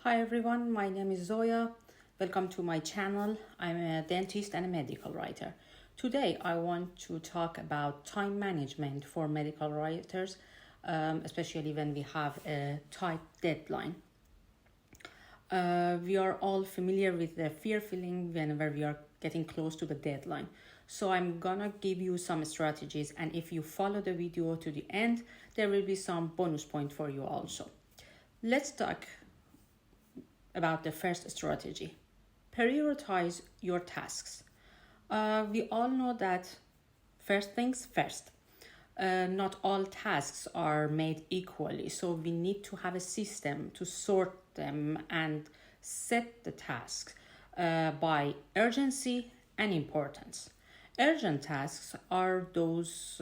Hi everyone, my name is Zoya. Welcome to my channel. I'm a dentist and a medical writer. Today I want to talk about time management for medical writers, especially when we have a tight deadline. We are all familiar with the fear feeling whenever we are getting close to the deadline. So I'm gonna give you some strategies, and if you follow the video to the end, there will be some bonus point for you also. Let's talk about the first strategy. Prioritize your tasks. We all know that first things first. Not all tasks are made equally, so we need to have a system to sort them and set the tasks by urgency and importance. Urgent tasks are those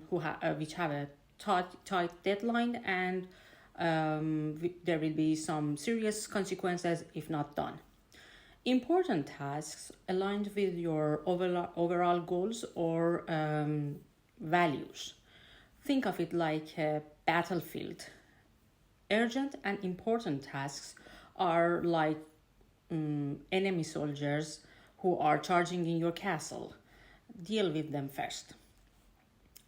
which have a tight deadline and there will be some serious consequences if not done. Important tasks aligned with your overall goals or values. Think of it like a battlefield. Urgent and important tasks are like enemy soldiers who are charging in your castle. Deal with them first.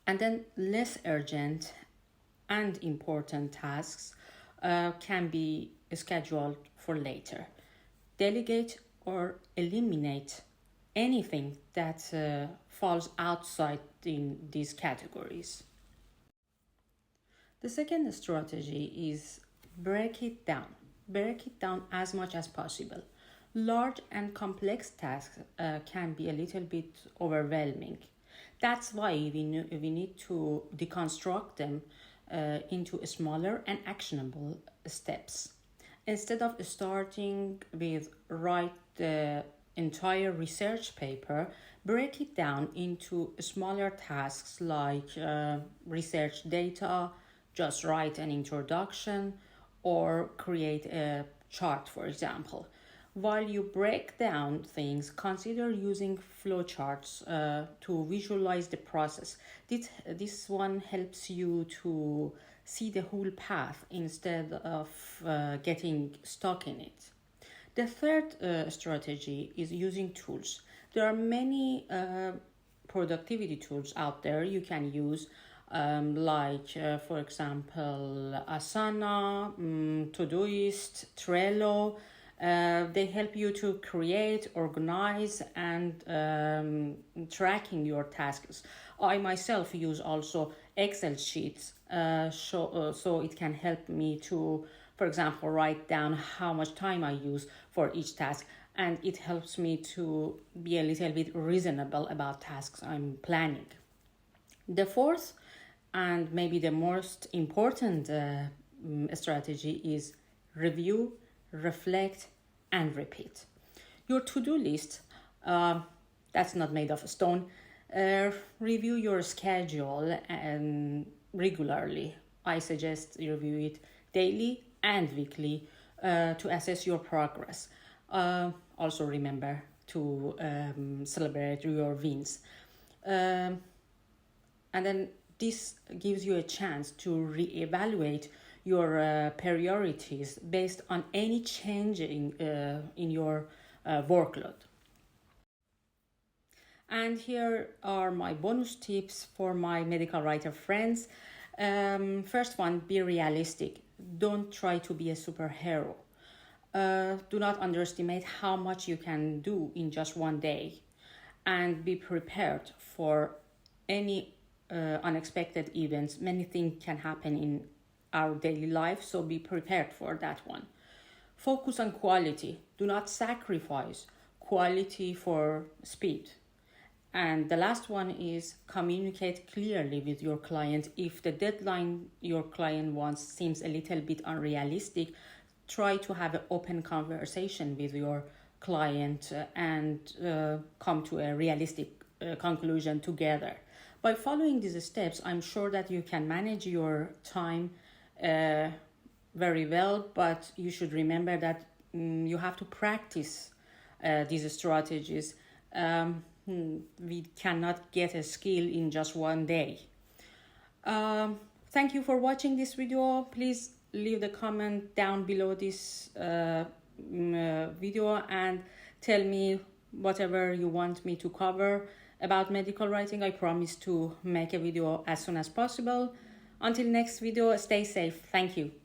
And then less urgent and important tasks can be scheduled for later. Delegate or eliminate anything that falls outside in these categories. The second strategy is break it down. Break it down as much as possible. Large and complex tasks can be a little bit overwhelming. That's why we need to deconstruct them into smaller and actionable steps. Instead of starting with write the entire research paper, break it down into smaller tasks like research data, just write an introduction, or create a chart, for example. While you break down things, consider using flowcharts to visualize the process. This one helps you to see the whole path instead of getting stuck in it. The third strategy is using tools. There are many productivity tools out there you can use, for example, Asana, Todoist, Trello. They help you to create, organize, and tracking your tasks. I myself use also Excel sheets, so it can help me to, for example, write down how much time I use for each task, and it helps me to be a little bit reasonable about tasks I'm planning. The fourth and maybe the most important strategy is review, reflect, and repeat. Your to-do list, that's not made of stone. Review your schedule regularly. I suggest you review it daily and weekly to assess your progress. Also remember to celebrate your wins. And then this gives you a chance to reevaluate your priorities based on any change in your workload. And here are my bonus tips for my medical writer friends. First one, be realistic. Don't try to be a superhero. Do not underestimate how much you can do in just one day, and be prepared for any unexpected events. Many things can happen in our daily life, so be prepared for that one. Focus on quality. Do not sacrifice quality for speed. And the last one is communicate clearly with your client. If the deadline your client wants seems a little bit unrealistic, try to have an open conversation with your client and come to a realistic conclusion together. By following these steps, I'm sure that you can manage your time very well, but you should remember that you have to practice these strategies. We cannot get a skill in just one day. Thank you for watching this video. Please leave the comment down below this video and tell me whatever you want me to cover about medical writing. I promise to make a video as soon as possible. Until next video, stay safe. Thank you.